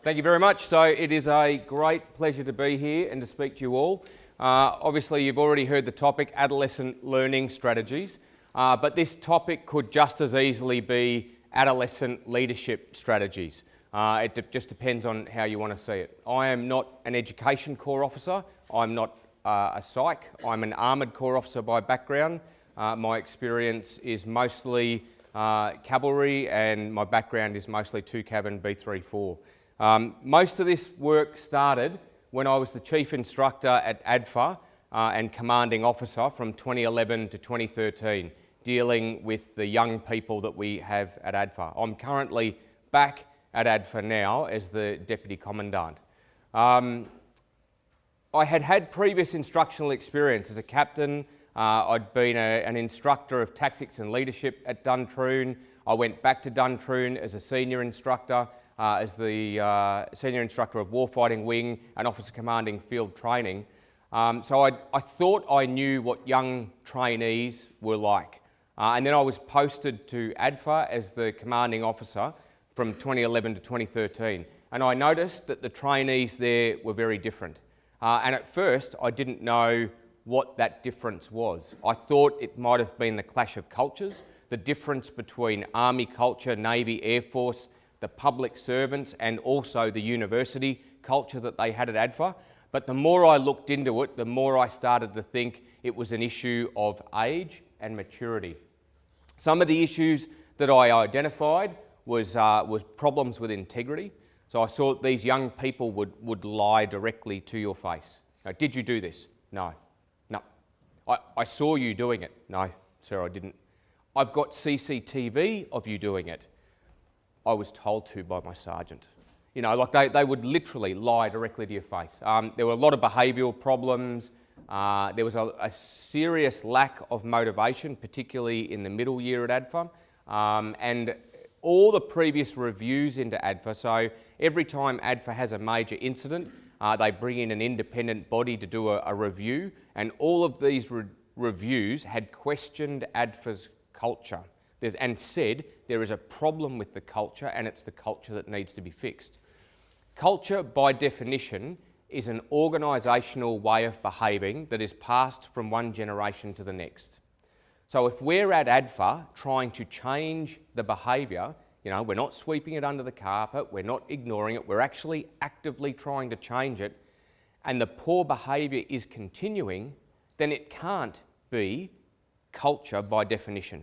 Thank you very much. So it is a great pleasure to be here and to speak to you all. Obviously you've already heard the topic, Adolescent Learning Strategies, but this topic could just as easily be Adolescent Leadership Strategies. It just depends on how you want to see it. I am not an Education Corps officer, I'm not a psych, I'm an Armoured Corps officer by background. My experience is mostly Cavalry and my background is mostly 2 Cav B34. Most of this work started when I was the Chief Instructor at ADFA and Commanding Officer from 2011 to 2013, dealing with the young people that we have at ADFA. I'm currently back at ADFA now as the Deputy Commandant. I had previous instructional experience as a captain. I'd been an instructor of tactics and leadership at Duntroon. I went back to Duntroon as a senior instructor, as the Senior Instructor of Warfighting Wing and Officer Commanding Field Training. So I thought I knew what young trainees were like. And then I was posted to ADFA as the Commanding Officer from 2011 to 2013. And I noticed that the trainees there were very different. And at first I didn't know what that difference was. I thought it might have been the clash of cultures, the difference between Army culture, Navy, Air Force, the public servants and also the university culture that they had at ADFA. But the more I looked into it, the more I started to think it was an issue of age and maturity. Some of the issues that I identified was problems with integrity. So I saw that these young people would lie directly to your face. Now, did you do this? No. No. I saw you doing it. No, sir, I didn't. I've got CCTV of you doing it. I was told to by my sergeant. You know, like they would literally lie directly to your face. There were a lot of behavioural problems. There was a serious lack of motivation, particularly in the middle year at ADFA. And all the previous reviews into ADFA, so every time ADFA has a major incident, they bring in an independent body to do a review, and all of these reviews had questioned ADFA's culture and said there is a problem with the culture and it's the culture that needs to be fixed. Culture, by definition, is an organisational way of behaving that is passed from one generation to the next. So if we're at ADFA trying to change the behaviour, you know, we're not sweeping it under the carpet, we're not ignoring it, we're actually actively trying to change it, and the poor behaviour is continuing, then it can't be culture by definition.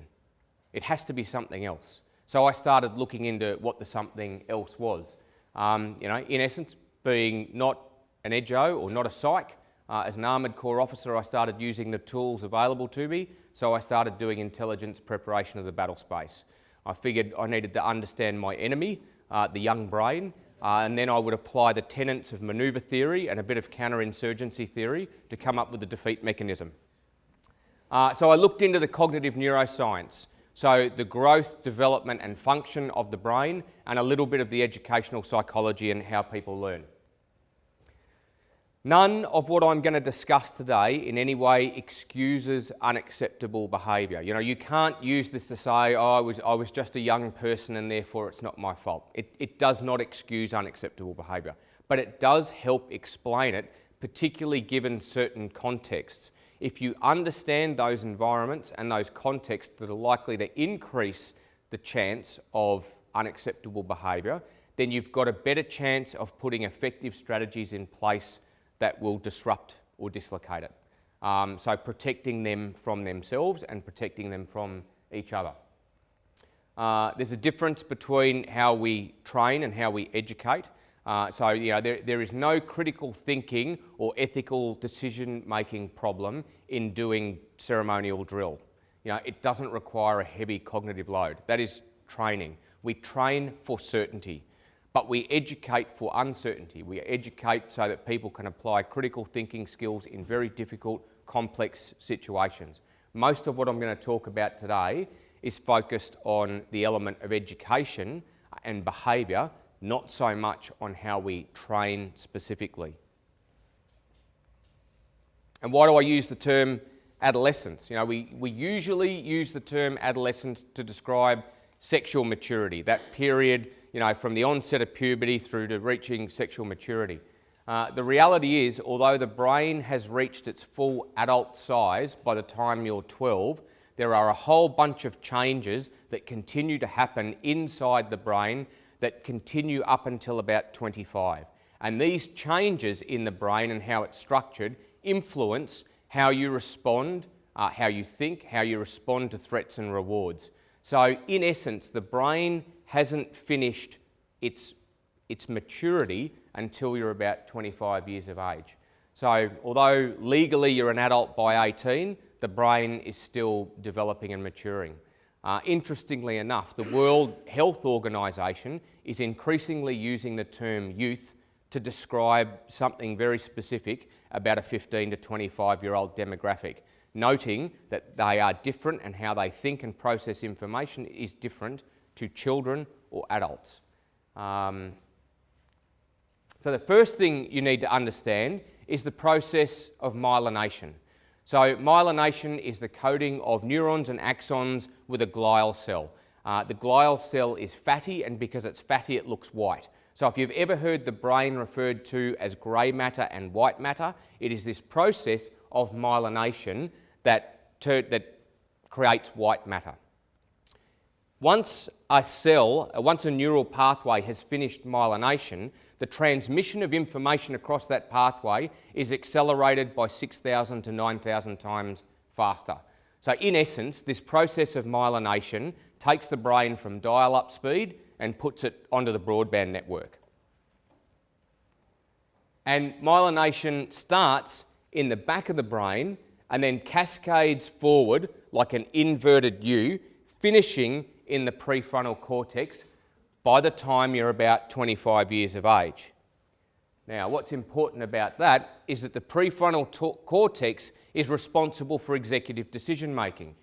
It has to be something else. So I started looking into what the something else was. You know, in essence, being not an EDGO or not a psych, as an Armoured Corps officer, I started using the tools available to me, so I started doing intelligence preparation of the battle space. I figured I needed to understand my enemy, the young brain, and then I would apply the tenets of manoeuvre theory and a bit of counterinsurgency theory to come up with the defeat mechanism. So I looked into the cognitive neuroscience, so the growth, development and function of the brain, and a little bit of the educational psychology and how people learn. None of what I'm going to discuss today in any way excuses unacceptable behaviour. You know, you can't use this to say, oh, I was just a young person and therefore it's not my fault. It does not excuse unacceptable behaviour, but it does help explain it, particularly given certain contexts. If you understand those environments and those contexts that are likely to increase the chance of unacceptable behaviour, then you've got a better chance of putting effective strategies in place that will disrupt or dislocate it. So protecting them from themselves and protecting them from each other. There's a difference between how we train and how we educate. So you know, there is no critical thinking or ethical decision-making problem in doing ceremonial drill. You know, it doesn't require a heavy cognitive load. That is training. We train for certainty, but we educate for uncertainty. We educate so that people can apply critical thinking skills in very difficult, complex situations. Most of what I'm going to talk about today is focused on the element of education and behaviour, not so much on how we train specifically. And why do I use the term adolescence? You know, we usually use the term adolescence to describe sexual maturity, that period, from the onset of puberty through to reaching sexual maturity. The reality is, although the brain has reached its full adult size by the time you're 12, there are a whole bunch of changes that continue to happen inside the brain that continue up until about 25. And these changes in the brain and how it's structured influence how you respond, how you think, how you respond to threats and rewards. So in essence, the brain hasn't finished its maturity until you're about 25 years of age. So although legally you're an adult by 18, the brain is still developing and maturing. Interestingly enough, the World Health Organization is increasingly using the term youth to describe something very specific about a 15 to 25-year-old demographic, noting that they are different and how they think and process information is different to children or adults. So the first thing you need to understand is the process of myelination. So myelination is the coating of neurons and axons with a glial cell. The glial cell is fatty, and because it's fatty it looks white. So if you've ever heard the brain referred to as grey matter and white matter, it is this process of myelination that creates white matter. Once a neural pathway has finished myelination, the transmission of information across that pathway is accelerated by 6,000 to 9,000 times faster. So in essence, this process of myelination takes the brain from dial-up speed and puts it onto the broadband network. And myelination starts in the back of the brain and then cascades forward like an inverted U, finishing in the prefrontal cortex by the time you're about 25 years of age. Now, what's important about that is that the prefrontal cortex is responsible for executive decision making,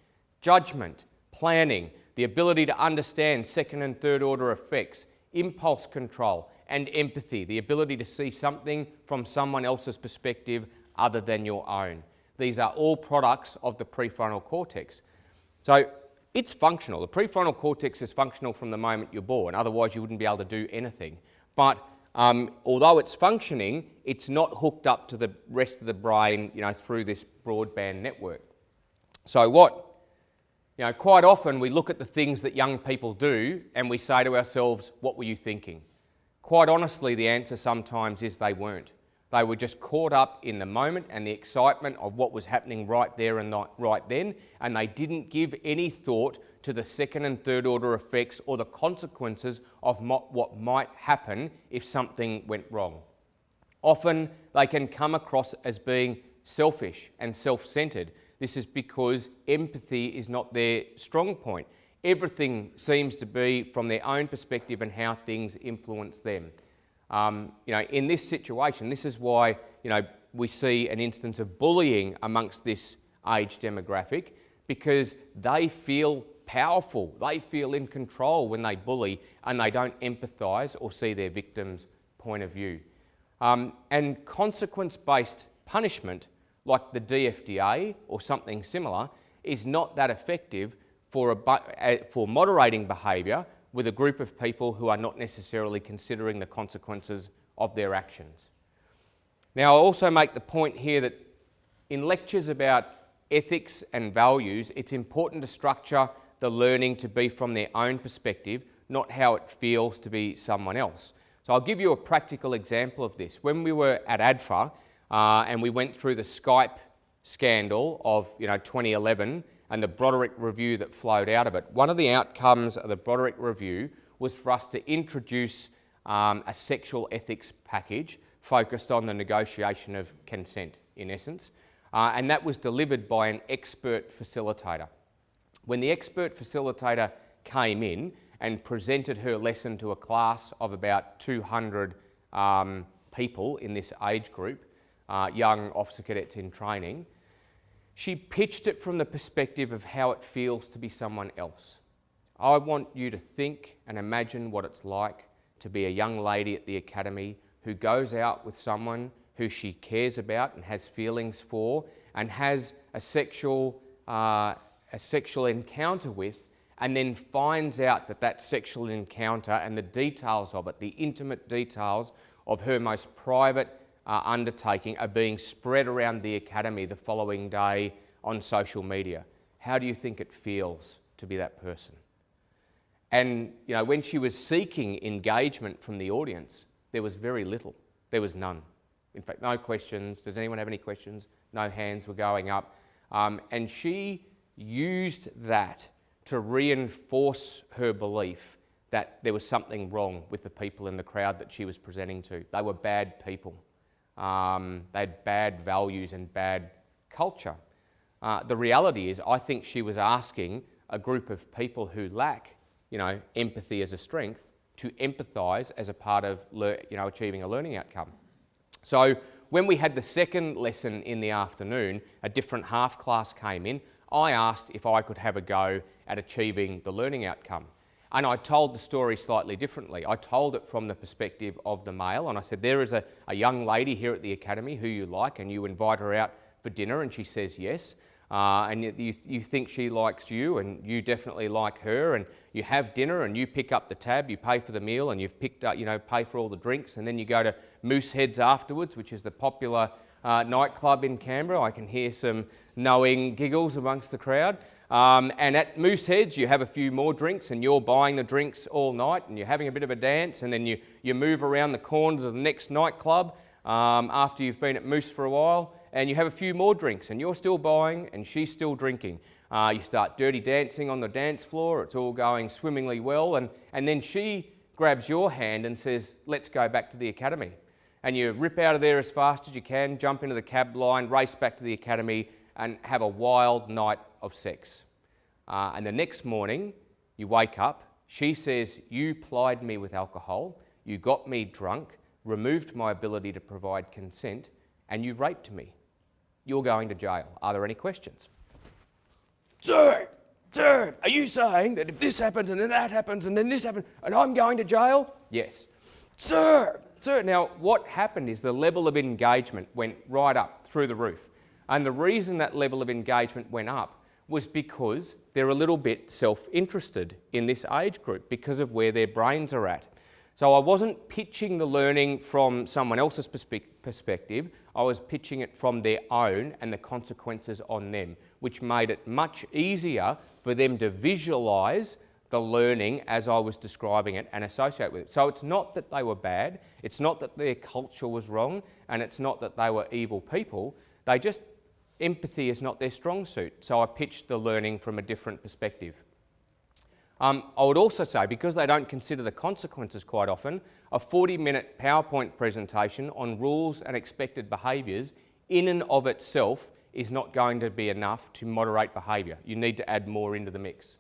judgment, planning, the ability to understand second and third order effects, impulse control, and empathy, the ability to see something from someone else's perspective other than your own. These are all products of the prefrontal cortex. So it's functional. The prefrontal cortex is functional from the moment you're born, otherwise you wouldn't be able to do anything. But although it's functioning, it's not hooked up to the rest of the brain, through this broadband network. So quite often we look at the things that young people do and we say to ourselves, what were you thinking? Quite honestly, the answer sometimes is they weren't. They were just caught up in the moment and the excitement of what was happening right there and right then, and they didn't give any thought to the second and third order effects or the consequences of what might happen if something went wrong. Often they can come across as being selfish and self-centred. This is because empathy is not their strong point. Everything seems to be from their own perspective and how things influence them. In this situation, this is why we see an instance of bullying amongst this age demographic, because they feel powerful, they feel in control when they bully and they don't empathise or see their victim's point of view. And consequence-based punishment, like the DFDA or something similar, is not that effective for moderating behaviour with a group of people who are not necessarily considering the consequences of their actions. Now, I'll also make the point here that in lectures about ethics and values, it's important to structure the learning to be from their own perspective, not how it feels to be someone else. So I'll give you a practical example of this. When we were at ADFA and we went through the Skype scandal of 2011, and the Broderick review that flowed out of it. One of the outcomes of the Broderick review was for us to introduce a sexual ethics package focused on the negotiation of consent, in essence, and that was delivered by an expert facilitator. When the expert facilitator came in and presented her lesson to a class of about 200 people in this age group, young officer cadets in training, she pitched it from the perspective of how it feels to be someone else. I want you to think and imagine what it's like to be a young lady at the academy who goes out with someone who she cares about and has feelings for and has a sexual encounter with, and then finds out that that sexual encounter and the details of it, the intimate details of her most private undertaking, are being spread around the academy the following day on social media. How do you think it feels to be that person? And when she was seeking engagement from the audience, there was very little. There was none. In fact, no questions. Does anyone have any questions? No hands were going up. And she used that to reinforce her belief that there was something wrong with the people in the crowd that she was presenting to. They were bad people. They had bad values and bad culture. The reality is, I think she was asking a group of people who lack, empathy as a strength, to empathise as a part of, achieving a learning outcome. So when we had the second lesson in the afternoon, a different half class came in. I asked if I could have a go at achieving the learning outcome. And I told the story slightly differently. I told it from the perspective of the male, and I said, there is a young lady here at the academy who you like, and you invite her out for dinner, and she says yes. And you think she likes you, and you definitely like her, and you have dinner, and you pick up the tab, you pay for the meal, and you've picked up, pay for all the drinks, and then you go to Mooseheads afterwards, which is the popular nightclub in Canberra. I can hear some knowing giggles amongst the crowd. And at Mooseheads, you have a few more drinks, and you're buying the drinks all night, and you're having a bit of a dance, and then you move around the corner to the next nightclub after you've been at Moose for a while, and you have a few more drinks, and you're still buying, and she's still drinking. You start dirty dancing on the dance floor. It's all going swimmingly well, and then she grabs your hand and says, let's go back to the academy. And you rip out of there as fast as you can, jump into the cab line, race back to the academy, and have a wild night of sex. And the next morning, you wake up, she says, you plied me with alcohol, you got me drunk, removed my ability to provide consent, and you raped me. You're going to jail. Are there any questions? Sir, are you saying that if this happens and then that happens and then this happens and I'm going to jail? Yes. Sir. Now, what happened is the level of engagement went right up through the roof. And the reason that level of engagement went up was because they're a little bit self-interested in this age group because of where their brains are at. So I wasn't pitching the learning from someone else's perspective, I was pitching it from their own and the consequences on them, which made it much easier for them to visualise the learning as I was describing it and associate with it. So it's not that they were bad, it's not that their culture was wrong, and it's not that they were evil people, empathy is not their strong suit. So I pitched the learning from a different perspective. I would also say, because they don't consider the consequences quite often, a 40-minute PowerPoint presentation on rules and expected behaviours in and of itself is not going to be enough to moderate behaviour. You need to add more into the mix.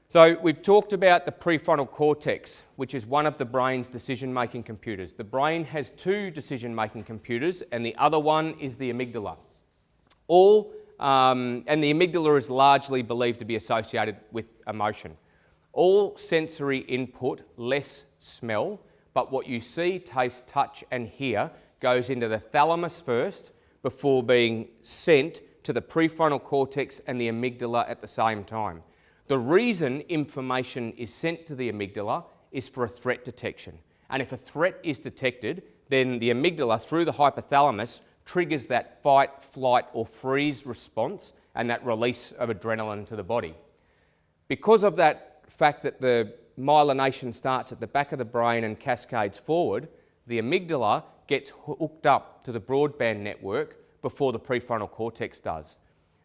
So we've talked about the prefrontal cortex, which is one of the brain's decision-making computers. The brain has two decision-making computers, and the other one is the amygdala. And the amygdala is largely believed to be associated with emotion. All sensory input, less smell, but what you see, taste, touch and hear goes into the thalamus first before being sent to the prefrontal cortex and the amygdala at the same time. The reason information is sent to the amygdala is for a threat detection. And if a threat is detected, then the amygdala, through the hypothalamus, triggers that fight, flight or freeze response and that release of adrenaline to the body. Because of that fact that the myelination starts at the back of the brain and cascades forward, the amygdala gets hooked up to the broadband network before the prefrontal cortex does.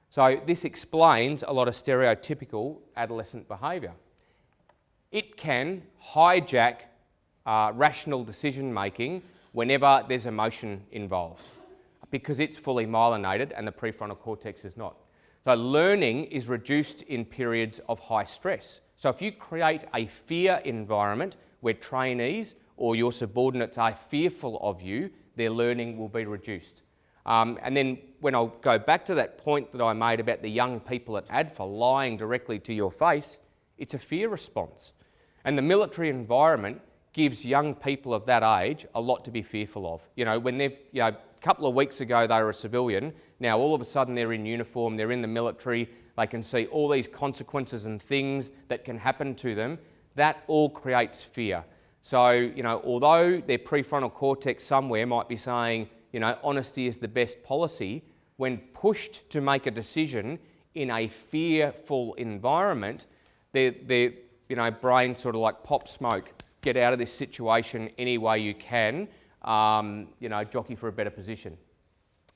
So this explains a lot of stereotypical adolescent behaviour. It can hijack rational decision making whenever there's emotion involved, because it's fully myelinated and the prefrontal cortex is not. So learning is reduced in periods of high stress. So if you create a fear environment where trainees or your subordinates are fearful of you, their learning will be reduced. And then when I'll go back to that point that I made about the young people at ADFA lying directly to your face, it's a fear response. And the military environment gives young people of that age a lot to be fearful of. When they've, a couple of weeks ago they were a civilian, now all of a sudden they're in uniform, they're in the military, they can see all these consequences and things that can happen to them. That all creates fear. So, you know, although their prefrontal cortex somewhere might be saying, you know, honesty is the best policy, when pushed to make a decision in a fearful environment, their you know, brain sort of like pop smoke, get out of this situation any way you can, you know, jockey for a better position.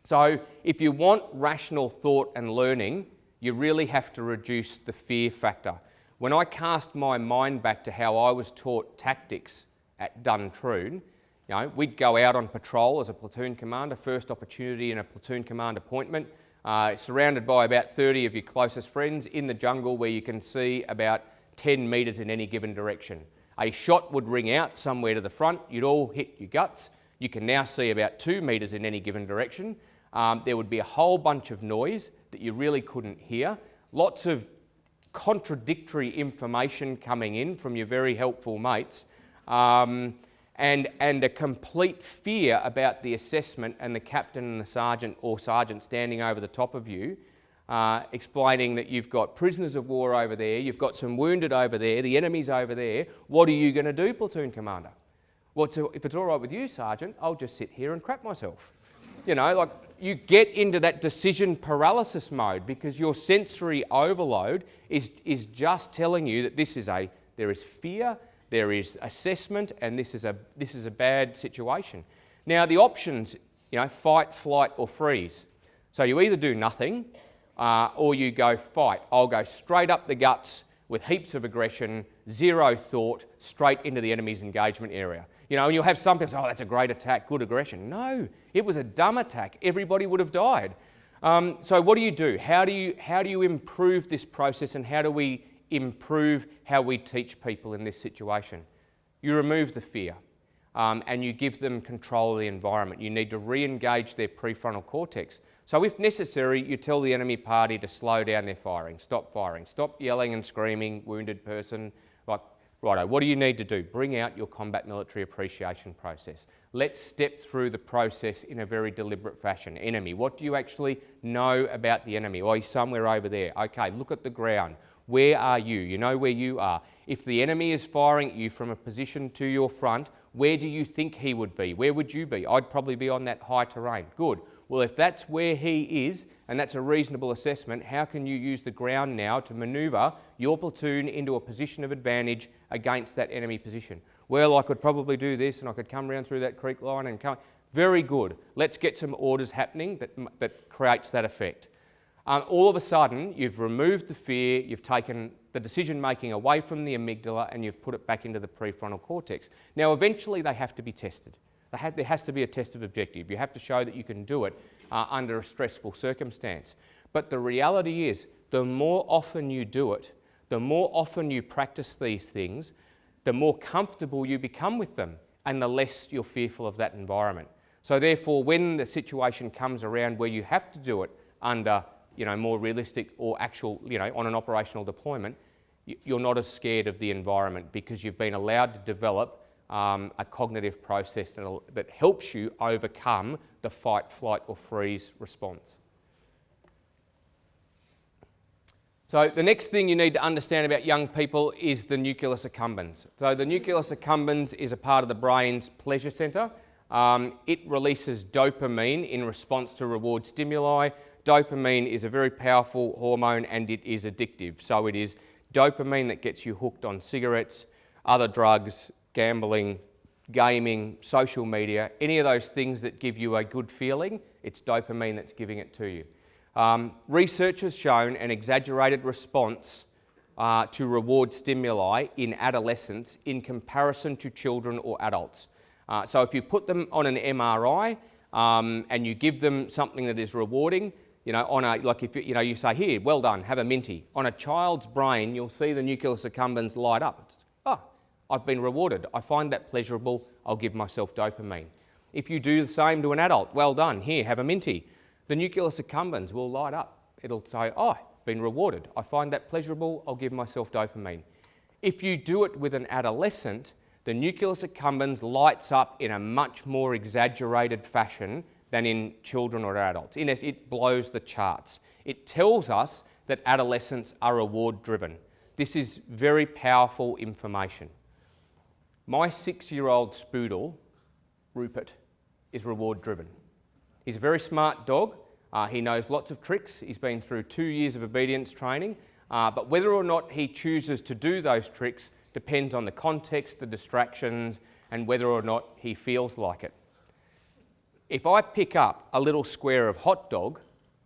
So if you want rational thought and learning, you really have to reduce the fear factor. When I cast my mind back to how I was taught tactics at Duntroon, you know, we'd go out on patrol as a platoon commander, first opportunity in a platoon command appointment, surrounded by about 30 of your closest friends in the jungle where you can see about 10 metres in any given direction. A shot would ring out somewhere to the front, you'd all hit your guts. You can now see about 2 metres in any given direction. There would be a whole bunch of noise that you really couldn't hear. Lots of contradictory information coming in from your very helpful mates. And a complete fear about the assessment and the captain and the sergeant or sergeant standing over the top of you, explaining that you've got prisoners of war over there, you've got some wounded over there, the enemy's over there. What are you going to do, platoon commander? Well, if it's all right with you, sergeant, I'll just sit here and crap myself. You know, like you get into that decision paralysis mode because your sensory overload is just telling you that there is fear, there is assessment, and this is a bad situation. Now the options, you know, fight, flight, or freeze. So you either do nothing, or you go fight. I'll go straight up the guts with heaps of aggression, zero thought, straight into the enemy's engagement area. You know, and you'll have some people say, oh, that's a great attack, good aggression. No, it was a dumb attack. Everybody would have died. So what do? How do you improve this process, and how do we improve how we teach people in this situation? You remove the fear, and you give them control of the environment. You need to re-engage their prefrontal cortex. So if necessary, you tell the enemy party to slow down their firing, stop yelling and screaming, wounded person. Like, righto, what do you need to do? Bring out your combat military appreciation process. Let's step through the process in a very deliberate fashion. Enemy, what do you actually know about the enemy? Oh, he's somewhere over there. Okay, look at the ground. Where are you? You know where you are. If the enemy is firing at you from a position to your front, where do you think he would be? Where would you be? I'd probably be on that high terrain. Good. Well, if that's where he is, and that's a reasonable assessment, how can you use the ground now to manoeuvre your platoon into a position of advantage against that enemy position? Well, I could probably do this, and I could come round through that creek line and come. Very good. Let's get some orders happening that creates that effect. All of a sudden, you've removed the fear, you've taken the decision-making away from the amygdala, and you've put it back into the prefrontal cortex. Now, eventually, they have to be tested. There has to be a test of objective. You have to show that you can do it under a stressful circumstance. But the reality is, the more often you do it, the more often you practice these things, the more comfortable you become with them, and the less you're fearful of that environment. So therefore, when the situation comes around where you have to do it under, you know, more realistic or actual, you know, on an operational deployment, you're not as scared of the environment because you've been allowed to develop a cognitive process that helps you overcome the fight, flight, or freeze response. So the next thing you need to understand about young people is the nucleus accumbens. So the nucleus accumbens is a part of the brain's pleasure centre. It releases dopamine in response to reward stimuli. Dopamine is a very powerful hormone, and it is addictive. So it is dopamine that gets you hooked on cigarettes, other drugs, gambling, gaming, social media, any of those things that give you a good feeling, it's dopamine that's giving it to you. Research has shown an exaggerated response to reward stimuli in adolescents in comparison to children or adults. So if you put them on an MRI and you give them something that is rewarding, you know, like if you know, you say, here, well done, have a minty. On a child's brain, you'll see the nucleus accumbens light up. Oh, I've been rewarded. I find that pleasurable. I'll give myself dopamine. If you do the same to an adult, well done, here, have a minty. The nucleus accumbens will light up. It'll say, oh, been rewarded. I find that pleasurable. I'll give myself dopamine. If you do it with an adolescent, the nucleus accumbens lights up in a much more exaggerated fashion than in children or adults. It blows the charts. It tells us that adolescents are reward driven. This is very powerful information. My 6-year-old Spoodle, Rupert, is reward driven. He's a very smart dog. He knows lots of tricks. He's been through 2 years of obedience training, but whether or not he chooses to do those tricks depends on the context, the distractions, and whether or not he feels like it. If I pick up a little square of hot dog,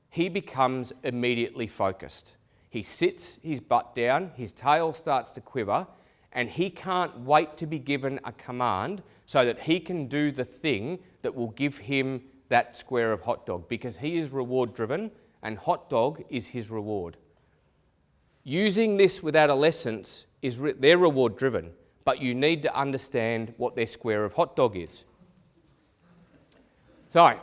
he becomes immediately focused. He sits his butt down, his tail starts to quiver, and he can't wait to be given a command so that he can do the thing that will give him that square of hot dog, because he is reward driven and hot dog is his reward. Using this with adolescents is they're reward driven, but you need to understand what their square of hot dog is. So,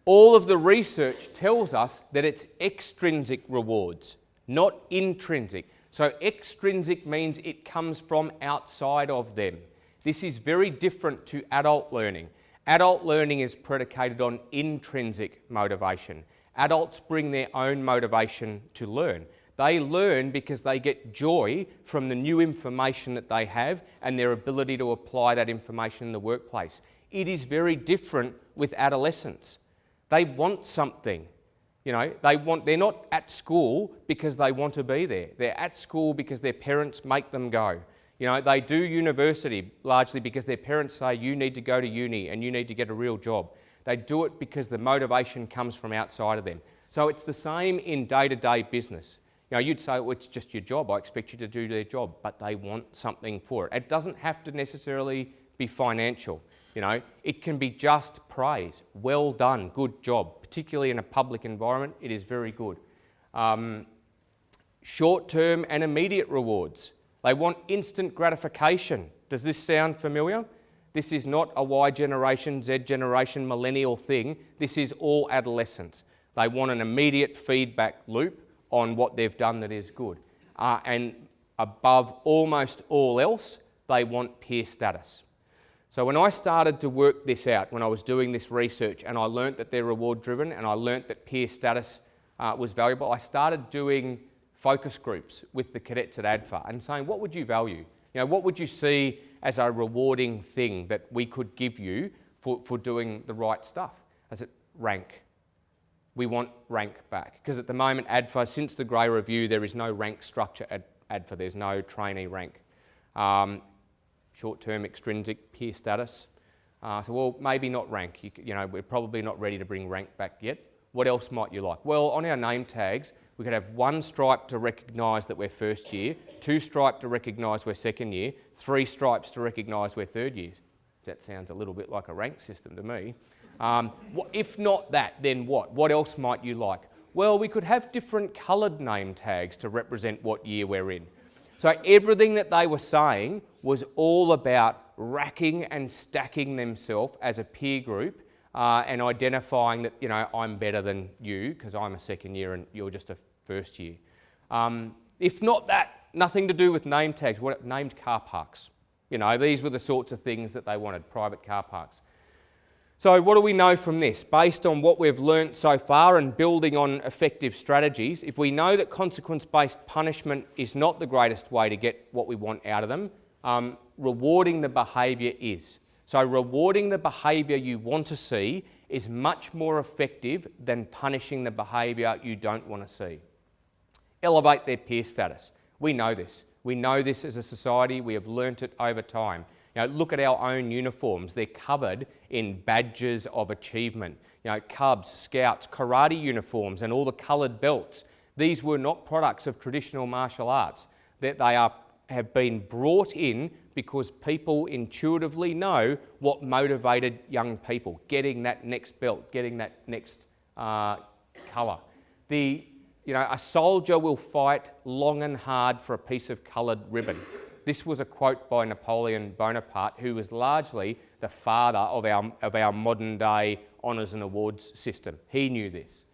all of the research tells us that it's extrinsic rewards, not intrinsic. So extrinsic means it comes from outside of them. This is very different to adult learning. Adult learning is predicated on intrinsic motivation. Adults bring their own motivation to learn. They learn because they get joy from the new information that they have and their ability to apply that information in the workplace. It is very different with adolescents. They want something. You know, they're not at school because they want to be there. They're at school because their parents make them go. You know, they do university largely because their parents say you need to go to uni and you need to get a real job. They do it because the motivation comes from outside of them. So it's the same in day-to-day business. You know, you'd say, well, it's just your job. I expect you to do their job, but they want something for it. It doesn't have to necessarily be financial. You know, it can be just praise. Well done, good job. Particularly in a public environment, it is very good. Short-term and immediate rewards. They want instant gratification. Does this sound familiar? This is not a Y generation, Z generation, millennial thing. This is all adolescents. They want an immediate feedback loop on what they've done that is good. And above almost all else, they want peer status. So when I started to work this out, when I was doing this research and I learnt that they're reward driven and I learnt that peer status was valuable, I started doing focus groups with the cadets at ADFA and saying, what would you value? You know, what would you see as a rewarding thing that we could give you for doing the right stuff? I said, rank. We want rank back. Because at the moment, ADFA, since the Grey Review, there is no rank structure at ADFA. There's no trainee rank. Short-term extrinsic peer status. So, well, maybe not rank. You know, we're probably not ready to bring rank back yet. What else might you like? Well, on our name tags, we could have 1 stripe to recognise that we're first year, 2 stripe to recognise we're second year, 3 stripes to recognise we're third years. That sounds a little bit like a rank system to me. If not that, then what? What else might you like? Well, we could have different coloured name tags to represent what year we're in. So everything that they were saying was all about racking and stacking themselves as a peer group and identifying that, you know, I'm better than you because I'm a second year and you're just a first year. If not that, nothing to do with name tags, named car parks. You know, these were the sorts of things that they wanted, private car parks. So what do we know from this? Based on what we've learnt so far and building on effective strategies, if we know that consequence-based punishment is not the greatest way to get what we want out of them, rewarding the behaviour is. So rewarding the behaviour you want to see is much more effective than punishing the behaviour you don't want to see. Elevate their peer status. We know this. We know this as a society. We have learnt it over time. You know, look at our own uniforms. They're covered in badges of achievement. You know, Cubs, Scouts, karate uniforms and all the coloured belts. These were not products of traditional martial arts. That they have been brought in because people intuitively know what motivated young people, getting that next belt, getting that next colour. You know, a soldier will fight long and hard for a piece of coloured ribbon. This was a quote by Napoleon Bonaparte, who was largely the father of our modern day honours and awards system. He knew this.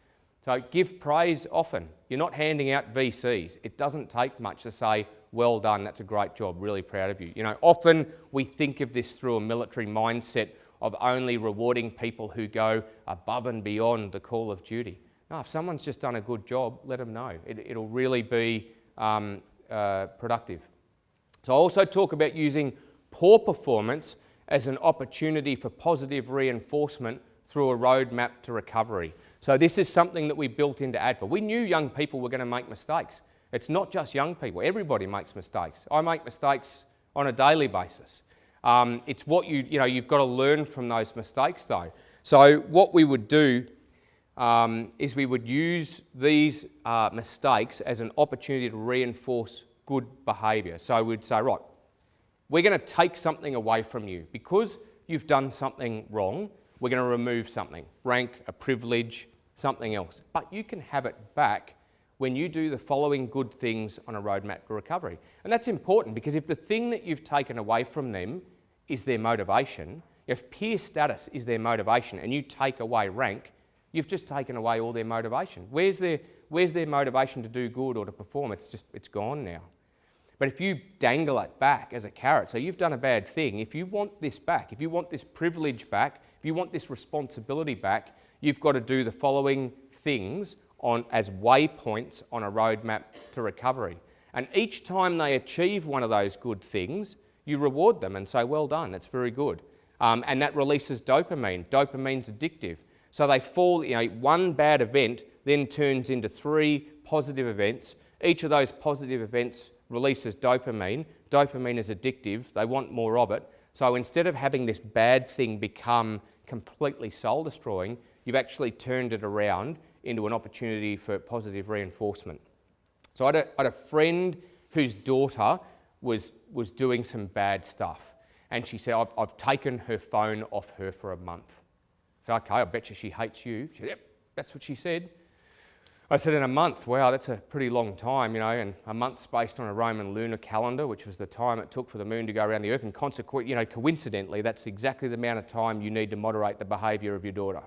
So give praise often. You're not handing out VCs. It doesn't take much to say, well done, that's a great job, really proud of you. You know, often we think of this through a military mindset of only rewarding people who go above and beyond the call of duty. No, if someone's just done a good job, let them know. It'll really be productive. So I also talk about using poor performance as an opportunity for positive reinforcement through a roadmap to recovery. So this is something that we built into ADFA. We knew young people were going to make mistakes. It's not just young people. Everybody makes mistakes. I make mistakes on a daily basis. It's what you've got to learn from those mistakes though. So what we would do is we would use these mistakes as an opportunity to reinforce good behaviour. So we'd say, right, we're going to take something away from you. Because you've done something wrong, we're going to remove something, rank, a privilege, something else. But you can have it back when you do the following good things on a roadmap to recovery. And that's important because if the thing that you've taken away from them is their motivation, if peer status is their motivation and you take away rank, you've just taken away all their motivation. Where's their motivation to do good or to perform? It's gone now. But if you dangle it back as a carrot, so you've done a bad thing, if you want this back, if you want this privilege back, if you want this responsibility back, you've got to do the following things as waypoints on a roadmap to recovery. And each time they achieve one of those good things, you reward them and say, well done, that's very good. And that releases dopamine. Dopamine's addictive. So they fall, one bad event then turns into 3 positive events. Each of those positive events releases dopamine. Dopamine is addictive. They want more of it. So instead of having this bad thing become completely soul-destroying, you've actually turned it around into an opportunity for positive reinforcement. So I had a friend whose daughter was doing some bad stuff. And she said, I've taken her phone off her for a month. I said, okay, I bet you she hates you. She said, yep, that's what she said. I said, in a month, wow, that's a pretty long time, and a month's based on a Roman lunar calendar, which was the time it took for the moon to go around the earth, and coincidentally, that's exactly the amount of time you need to moderate the behaviour of your daughter.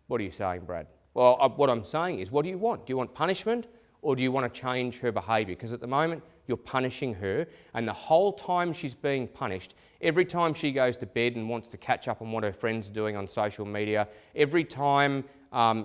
What are you saying, Brad? Well, what I'm saying is, what do you want? Do you want punishment, or do you want to change her behaviour? Because at the moment, you're punishing her, and the whole time she's being punished, every time she goes to bed and wants to catch up on what her friends are doing on social media, every time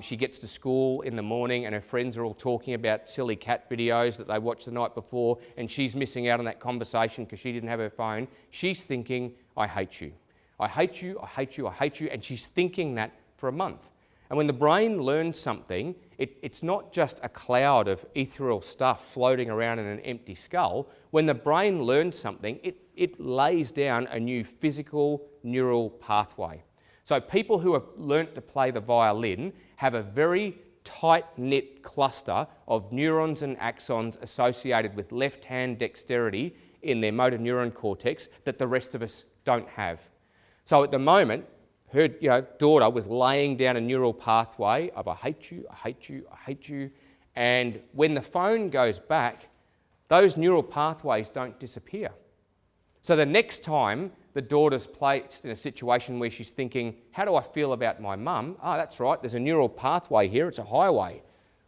she gets to school in the morning and her friends are all talking about silly cat videos that they watched the night before and she's missing out on that conversation because she didn't have her phone, she's thinking, I hate you. I hate you, I hate you, I hate you, and she's thinking that for a month. And when the brain learns something, it's not just a cloud of ethereal stuff floating around in an empty skull. When the brain learns something, it lays down a new physical neural pathway. So people who have learnt to play the violin have a very tight-knit cluster of neurons and axons associated with left-hand dexterity in their motor neuron cortex that the rest of us don't have. So at the moment, her daughter was laying down a neural pathway of I hate you, I hate you, I hate you. And when the phone goes back, those neural pathways don't disappear. So the next time the daughter's placed in a situation where she's thinking, how do I feel about my mum? Oh, that's right, there's a neural pathway here, it's a highway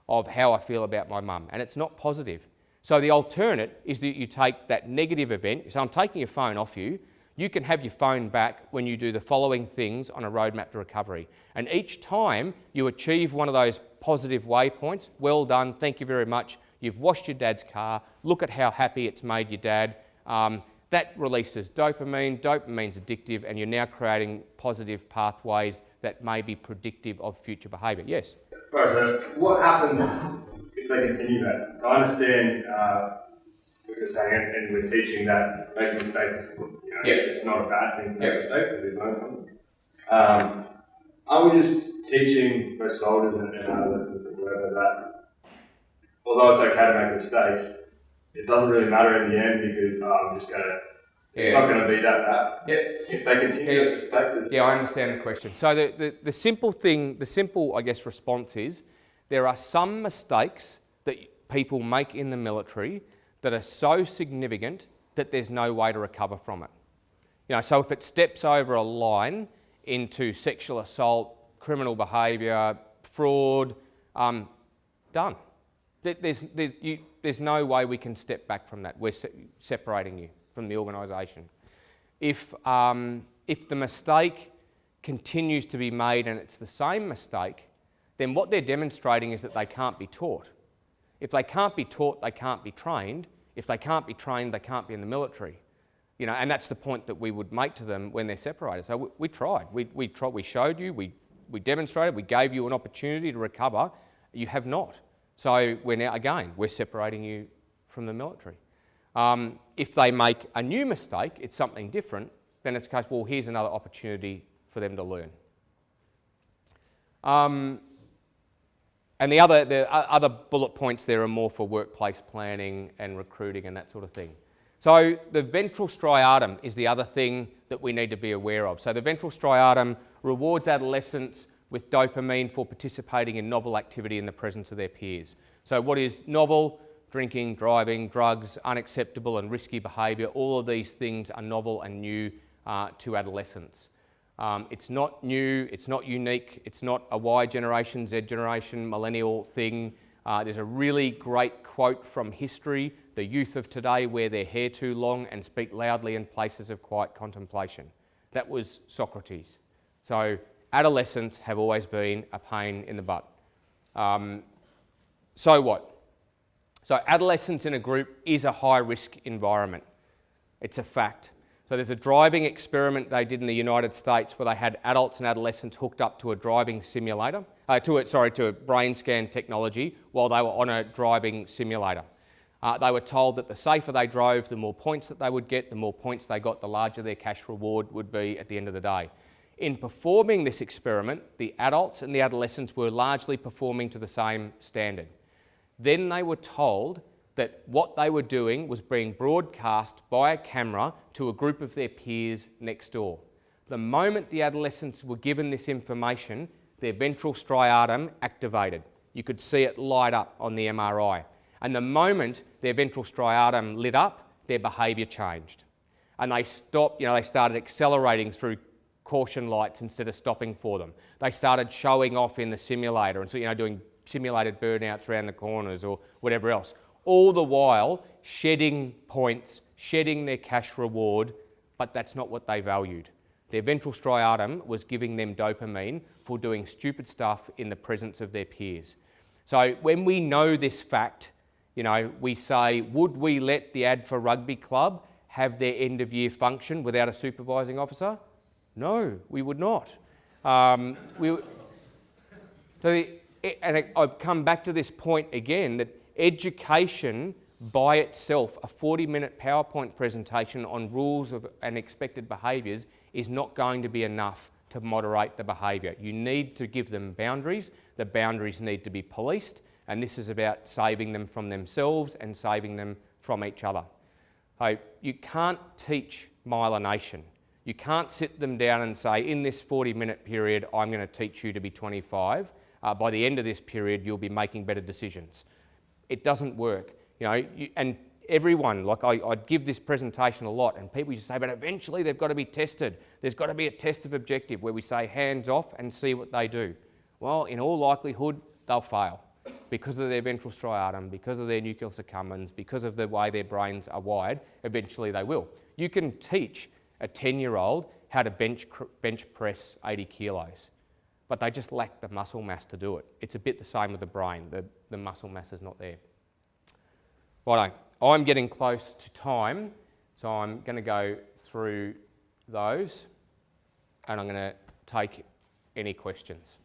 of how I feel about my mum, and it's not positive. So the alternate is that you take that negative event, so I'm taking your phone off you, you can have your phone back when you do the following things on a roadmap to recovery. And each time you achieve one of those positive waypoints, well done, thank you very much, you've washed your dad's car, look at how happy it's made your dad. That releases dopamine, dopamine's addictive, and you're now creating positive pathways that may be predictive of future behaviour. Yes? Right, so what happens if they continue that? So I understand what you're saying, and we're teaching that making mistakes is good. It's not a bad thing to make mistakes, because there's no problem. Are we just teaching both soldiers and adolescents or whatever that, although it's okay to make a mistake, it doesn't really matter in the end because I'm just going to, it's not going to be that bad. If they continue to mistake, I understand the question. So the simple, I guess, response is there are some mistakes that people make in the military that are so significant that there's no way to recover from it. So if it steps over a line into sexual assault, criminal behaviour, fraud, done. There's no way we can step back from that. We're separating you from the organisation. If the mistake continues to be made and it's the same mistake, then what they're demonstrating is that they can't be taught. If they can't be taught, they can't be trained. If they can't be trained, they can't be in the military. You know, and that's the point that we would make to them when they're separated. So we tried. We tried. We showed you. We demonstrated. We gave you an opportunity to recover. You have not. So we're separating you from the military. If they make a new mistake, it's something different. Then it's a case, well, here's another opportunity for them to learn. And the other bullet points there are more for workplace planning and recruiting and that sort of thing. So the ventral striatum is the other thing that we need to be aware of. So the ventral striatum rewards adolescents with dopamine for participating in novel activity in the presence of their peers. So what is novel? Drinking, driving, drugs, unacceptable and risky behaviour, all of these things are novel and new to adolescents. It's not new, it's not unique, it's not a Y generation, Z generation, millennial thing. There's a really great quote from history: the youth of today wear their hair too long and speak loudly in places of quiet contemplation. That was Socrates. So adolescents have always been a pain in the butt. So what? So adolescence in a group is a high-risk environment. It's a fact. So there's a driving experiment they did in the United States where they had adults and adolescents hooked up to a driving simulator, to a brain scan technology while they were on a driving simulator. They were told that the safer they drove, the more points that they would get, the more points they got, the larger their cash reward would be at the end of the day. In performing this experiment, the adults and the adolescents were largely performing to the same standard. Then they were told that what they were doing was being broadcast by a camera to a group of their peers next door. The moment the adolescents were given this information, their ventral striatum activated. You could see it light up on the MRI. And the moment their ventral striatum lit up, their behaviour changed. And they stopped, they started accelerating through caution lights instead of stopping for them. They started showing off in the simulator and so, doing simulated burnouts around the corners or whatever else. All the while shedding points, shedding their cash reward, but that's not what they valued. Their ventral striatum was giving them dopamine for doing stupid stuff in the presence of their peers. So when we know this fact, we say, would we let the ADFA rugby club have their end of year function without a supervising officer? No, we would not. And I've come back to this point again, that education by itself, a 40-minute PowerPoint presentation on rules and expected behaviours is not going to be enough to moderate the behaviour. You need to give them boundaries. The boundaries need to be policed, and this is about saving them from themselves and saving them from each other. You can't teach myelination. You can't sit them down and say, in this 40-minute period, I'm going to teach you to be 25. By the end of this period, you'll be making better decisions. It doesn't work, and everyone, I give this presentation a lot, and people used to say, but eventually they've got to be tested. There's got to be a test of objective where we say hands off and see what they do. Well, in all likelihood, they'll fail because of their ventral striatum, because of their nucleus accumbens, because of the way their brains are wired. Eventually they will. You can teach a 10-year-old how to bench press 80 kilos. But they just lack the muscle mass to do it. It's a bit the same with the brain. The muscle mass is not there. Righto, I'm getting close to time, so I'm going to go through those and I'm going to take any questions.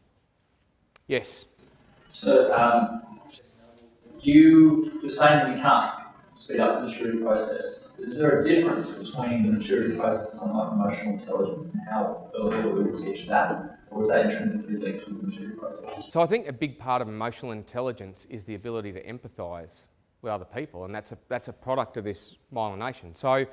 Yes? So, you were saying that you can't speed up the maturity process. Is there a difference between the maturity process and something like emotional intelligence and how early we would teach that? Or is that intrinsically linked to the maturity process? So I think a big part of emotional intelligence is the ability to empathise with other people, and that's a product of this myelination. So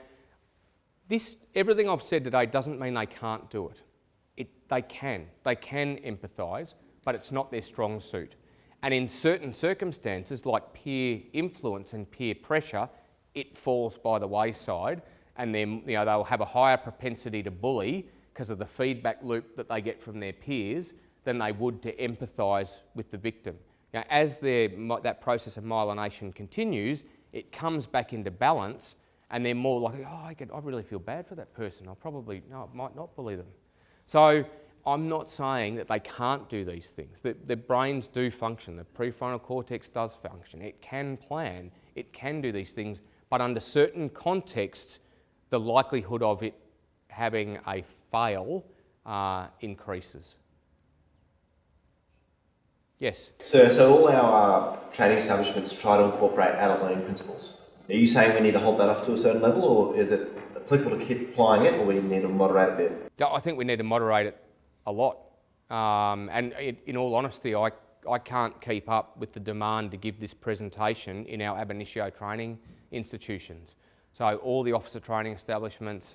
everything I've said today doesn't mean they can't do it. They can empathise, but it's not their strong suit. And in certain circumstances, like peer influence and peer pressure, it falls by the wayside, and then they'll have a higher propensity to bully because of the feedback loop that they get from their peers than they would to empathise with the victim. Now, as that process of myelination continues, it comes back into balance, and they're more likely, I really feel bad for that person. I might not bully them. So I'm not saying that they can't do these things. Their brains do function. The prefrontal cortex does function. It can plan. It can do these things. But under certain contexts, the likelihood of it having a fail increases. Yes? So all our training establishments try to incorporate adult learning principles. Are you saying we need to hold that off to a certain level, or is it applicable to keep applying it, or we need to moderate a bit? Yeah, I think we need to moderate it a lot. And in all honesty, I can't keep up with the demand to give this presentation in our ab initio training institutions. So all the officer training establishments,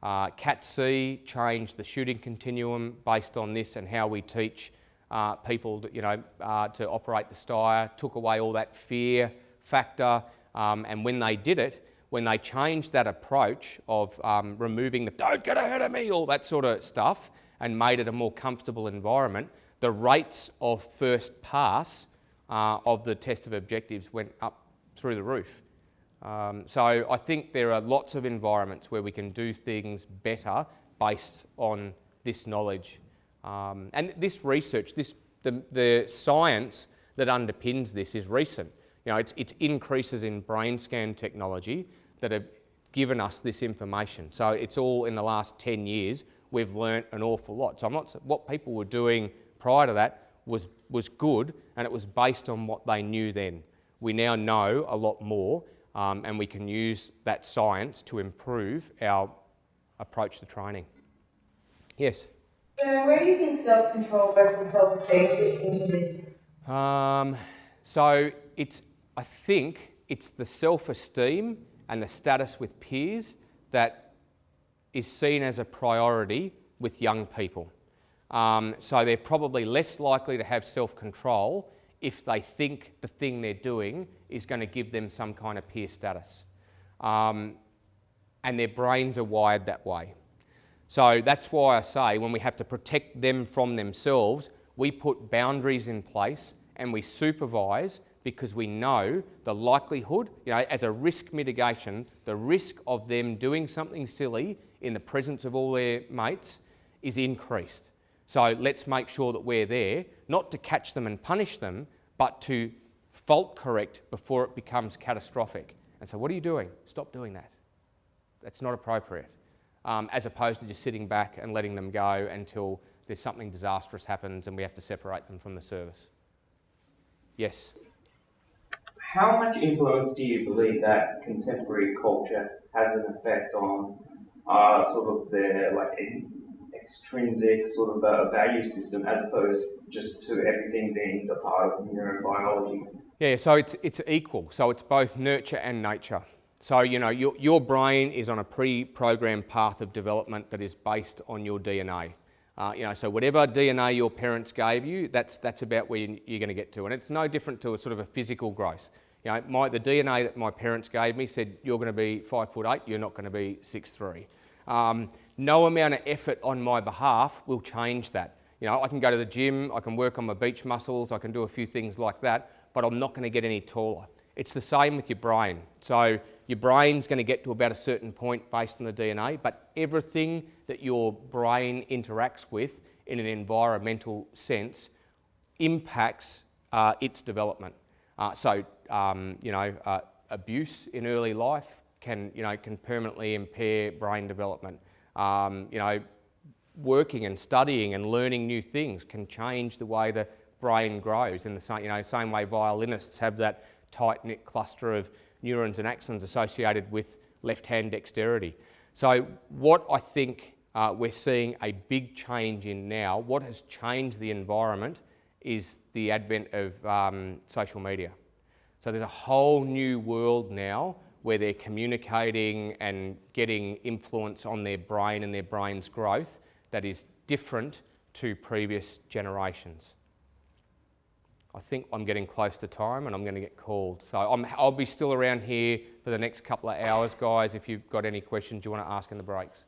CAT-C changed the shooting continuum based on this and how we teach people to operate the steyr, took away all that fear factor, and when they did it, when they changed that approach of removing the "don't get ahead of me," all that sort of stuff, and made it a more comfortable environment, the rates of first pass of the test of objectives went up through the roof. So I think there are lots of environments where we can do things better based on this knowledge. And this research, the science that underpins this is recent. It's increases in brain scan technology that have given us this information. So it's all in the last 10 years, we've learnt an awful lot. So what people were doing prior to that was good, and it was based on what they knew then. We now know a lot more, and we can use that science to improve our approach to training. Yes? So where do you think self-control versus self-esteem fits into this? So I think it's the self-esteem and the status with peers that is seen as a priority with young people. So they're probably less likely to have self-control if they think the thing they're doing is going to give them some kind of peer status. And their brains are wired that way. So that's why I say when we have to protect them from themselves, we put boundaries in place and we supervise, because we know the likelihood, as a risk mitigation, the risk of them doing something silly in the presence of all their mates is increased. So let's make sure that we're there, not to catch them and punish them, but to fault correct before it becomes catastrophic. And so what are you doing? Stop doing that. That's not appropriate. As opposed to just sitting back and letting them go until there's something disastrous happens and we have to separate them from the service. Yes? How much influence do you believe that contemporary culture has an effect on sort of their extrinsic sort of value system, as opposed just to everything being a part of neurobiology? Yeah, so it's equal. So it's both nurture and nature. So, your brain is on a pre-programmed path of development that is based on your DNA. So whatever DNA your parents gave you, that's about where you're going to get to. And it's no different to a sort of a physical growth. The DNA that my parents gave me said, you're going to be 5'8", you're not going to be 6'3". No amount of effort on my behalf will change that. I can go to the gym, I can work on my beach muscles, I can do a few things like that, but I'm not going to get any taller. It's the same with your brain. So your brain's going to get to about a certain point based on the DNA, but everything that your brain interacts with in an environmental sense impacts its development. Abuse in early life can permanently impair brain development. Working and studying and learning new things can change the way the brain grows. In the same way violinists have that tight-knit cluster of neurons and axons associated with left-hand dexterity. So what I think we're seeing a big change in now, what has changed the environment, is the advent of social media. So there's a whole new world now where they're communicating and getting influence on their brain and their brain's growth that is different to previous generations. I think I'm getting close to time and I'm going to get called. So I'll be still around here for the next couple of hours, guys, if you've got any questions you want to ask in the breaks.